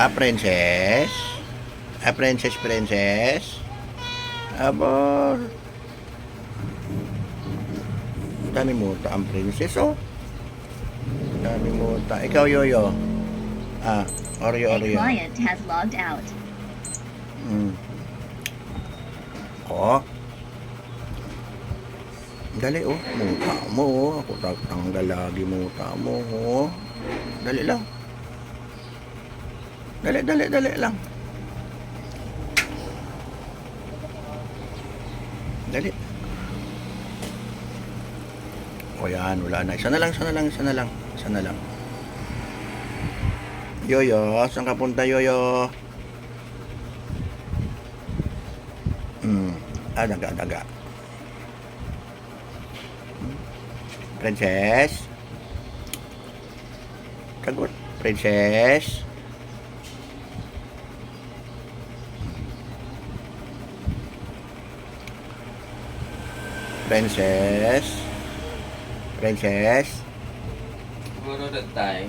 Princess. Princess. Abor. Dami muta ang princess, oh. Dami muta. Ikaw, Yoyo. Oreo. A client has logged out. Oh. Dali, oh. Muta mo, oh. Ako tanggal lagi muta mo, oh. Dali lang. Dali lang. Dali. O yan, wala na. Isa na lang. Yoyo, saan ka punta, Yoyo? Daga. Princess. Kagot. Princess. Princess. Puro na tayo.